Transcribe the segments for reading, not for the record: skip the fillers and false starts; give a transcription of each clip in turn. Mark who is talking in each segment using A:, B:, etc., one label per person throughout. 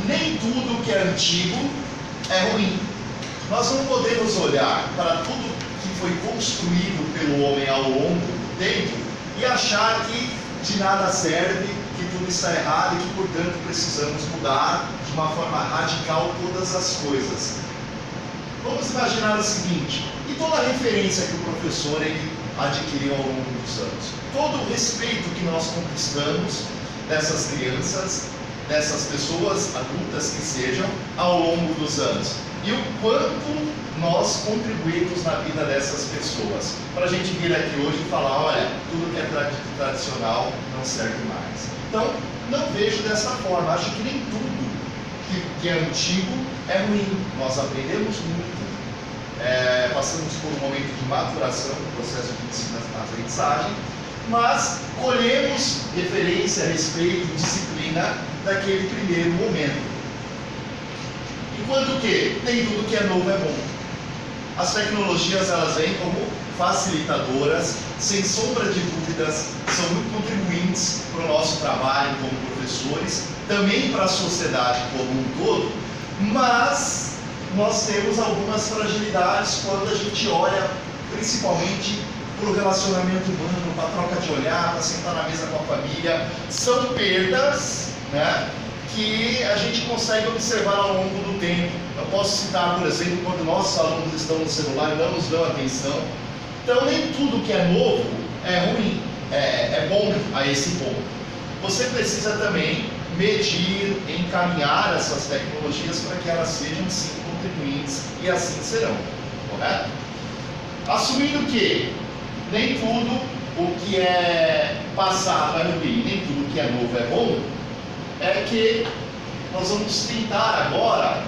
A: nem tudo que é antigo é ruim. Nós não podemos olhar para tudo que foi construído pelo homem ao longo do tempo e achar que de nada serve, que tudo está errado e que, portanto, precisamos mudar de uma forma radical todas as coisas. Vamos imaginar o seguinte: e toda a referência que o professor ele adquiriu ao longo dos anos, todo o respeito que nós conquistamos dessas crianças, dessas pessoas adultas que sejam, ao longo dos anos, e o quanto nós contribuímos na vida dessas pessoas, para a gente vir aqui hoje e falar, olha, tudo que é tradicional não serve mais. Então, não vejo dessa forma. Acho que nem tudo que é antigo é ruim. Nós aprendemos muito, passamos por um momento de maturação no processo de ensino-aprendizagem, mas colhemos referência, respeito, disciplina daquele primeiro momento. Enquanto que nem tudo que é novo é bom. As tecnologias, elas vêm como facilitadoras, sem sombra de dúvidas, são muito contribuintes para o nosso trabalho como professores, também para a sociedade como um todo, mas nós temos algumas fragilidades quando a gente olha principalmente para o relacionamento humano, para a troca de olhar, para sentar na mesa com a família. São perdas, né, que a gente consegue observar ao longo do tempo. Eu posso citar, por exemplo, quando nossos alunos estão no celular e não nos dão atenção. Então, nem tudo que é novo é ruim, é bom a esse ponto. Você precisa também medir, encaminhar essas tecnologias para que elas sejam, sim, contribuintes, e assim serão, correto? Assumindo que nem tudo o que é passado é ruim, nem tudo que é novo é bom, é que nós vamos tentar agora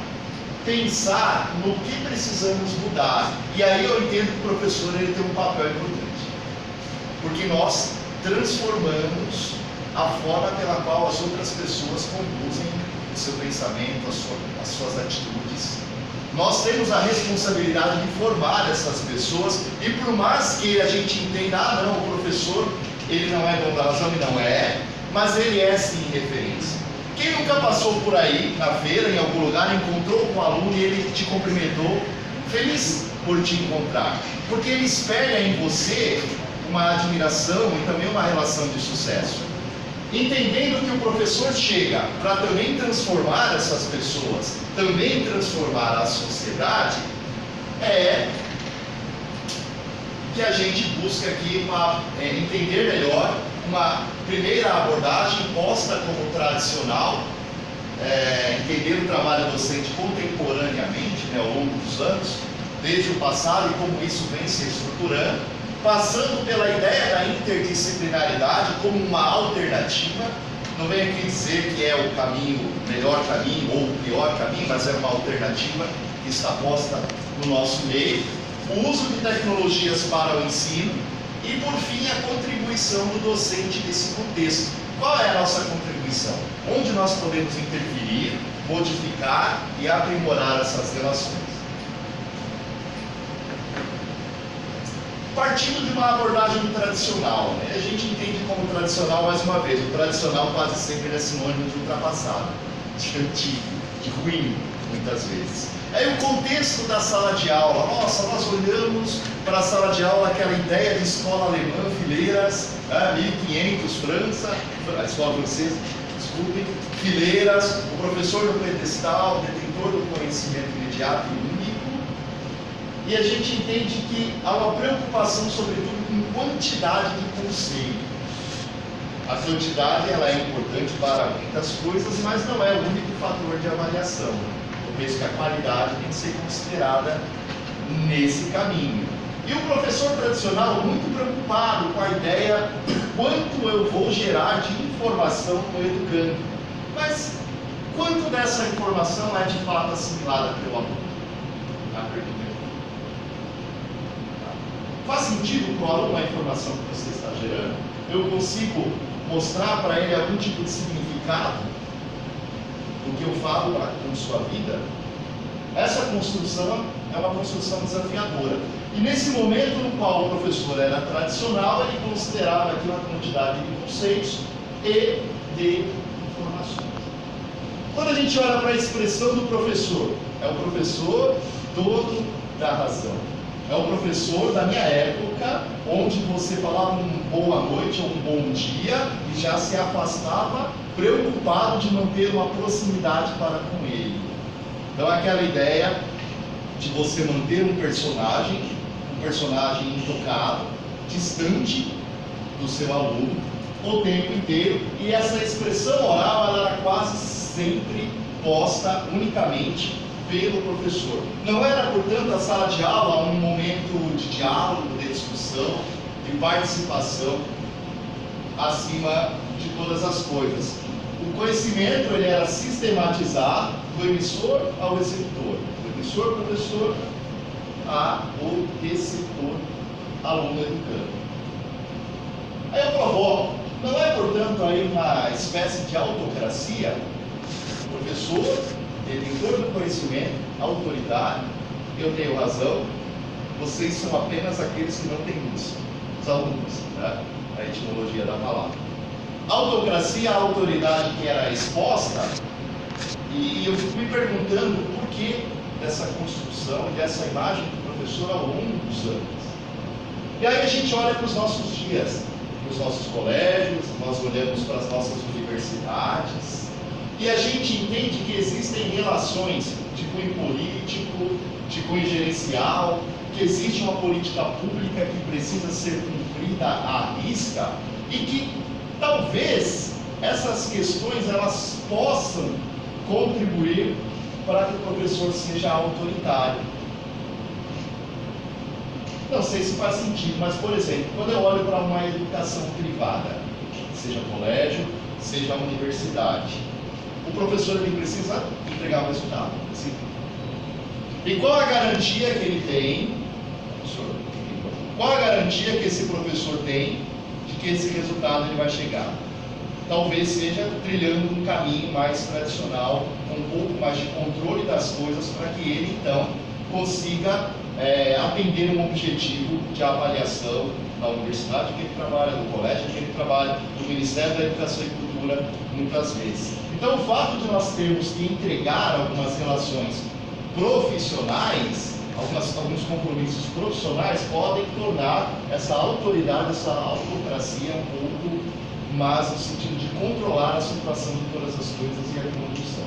A: pensar no que precisamos mudar. E aí eu entendo que o professor ele tem um papel importante, porque nós transformamos a forma pela qual as outras pessoas conduzem o seu pensamento, as suas atitudes. Nós temos a responsabilidade de formar essas pessoas, e por mais que a gente entenda, não, o professor ele não é dono da razão, e não é, mas ele é sim referência. Quem nunca passou por aí, na feira, em algum lugar, encontrou com um aluno e ele te cumprimentou, feliz por te encontrar, porque ele espelha em você uma admiração e também uma relação de sucesso. Entendendo que o professor chega para também transformar essas pessoas, também transformar a sociedade, é que a gente busca aqui entender melhor uma primeira abordagem posta como tradicional, entender o trabalho docente contemporaneamente, né, ao longo dos anos, desde o passado, e como isso vem se estruturando, passando pela ideia da interdisciplinaridade como uma alternativa. Não vem aqui dizer que é o caminho, melhor caminho ou o pior caminho, mas é uma alternativa que está posta no nosso meio. O uso de tecnologias para o ensino e, por fim, a contribuição do docente nesse contexto. Qual é a nossa contribuição? Onde nós podemos interferir, modificar e aprimorar essas relações? Partindo de uma abordagem tradicional, né? A gente entende como tradicional, mais uma vez, o tradicional quase sempre é sinônimo de ultrapassado, de antigo, de ruim, muitas vezes. Aí o contexto da sala de aula, nossa, nós olhamos para a sala de aula, aquela ideia de escola alemã, fileiras, 1500, França, a escola francesa, desculpem, fileiras, o professor no pedestal, detentor do conhecimento imediato e único. E a gente entende que há uma preocupação, sobretudo, com quantidade de conceitos. A quantidade ela é importante para muitas coisas, mas não é o único fator de avaliação. Eu penso que a qualidade tem que ser considerada nesse caminho. E o professor tradicional muito preocupado com a ideia de quanto eu vou gerar de informação no educando. Mas quanto dessa informação é de fato assimilada pelo aluno? A pergunta. Faz sentido para o aluno a informação que você está gerando? Eu consigo mostrar para ele algum tipo de significado do que eu falo com sua vida? Essa construção é uma construção desafiadora. E nesse momento no qual o professor era tradicional, ele considerava aqui uma quantidade de conceitos e de informações. Quando a gente olha para a expressão do professor, é o professor dono da razão. É o professor da minha época, onde você falava um boa noite ou um bom dia e já se afastava, preocupado de manter uma proximidade para com ele. Então, aquela ideia de você manter um personagem intocado, distante do seu aluno, o tempo inteiro, e essa expressão oral ela era quase sempre posta unicamente pelo professor. Não era, portanto, a sala de aula um momento de diálogo, de discussão, de participação acima de todas as coisas. O conhecimento ele era sistematizado do emissor ao receptor, do emissor professor ao receptor aluno educando. Aí eu provoco, não é, portanto, aí uma espécie de autocracia? O professor, detentor do conhecimento, autoridade, eu tenho razão, vocês são apenas aqueles que não têm luz, os alunos, né? A etimologia da palavra. Autocracia, a autoridade que era exposta, e eu fico me perguntando por que dessa construção, dessa imagem do professor ao longo dos anos. E aí a gente olha para os nossos dias, para os nossos colégios, nós olhamos para as nossas universidades, e a gente entende que existem relações de cunho político, de cunho gerencial, que existe uma política pública que precisa ser cumprida à risca, e que talvez essas questões elas possam contribuir para que o professor seja autoritário. Não sei se faz sentido, mas, por exemplo, quando eu olho para uma educação privada, seja colégio, seja universidade, o professor ele precisa entregar o resultado. Sim. E qual a garantia que ele tem, professor? Qual a garantia que esse professor tem de que esse resultado ele vai chegar? Talvez seja trilhando um caminho mais tradicional, com um pouco mais de controle das coisas, para que ele, então, consiga atender um objetivo de avaliação na universidade, que ele trabalha no colégio, que ele trabalha no Ministério da Educação e Cultura, muitas vezes. Então, o fato de nós termos que entregar algumas relações profissionais, alguns compromissos profissionais, podem tornar essa autoridade, essa autocracia um pouco mais no sentido de controlar a situação de todas as coisas e a condição.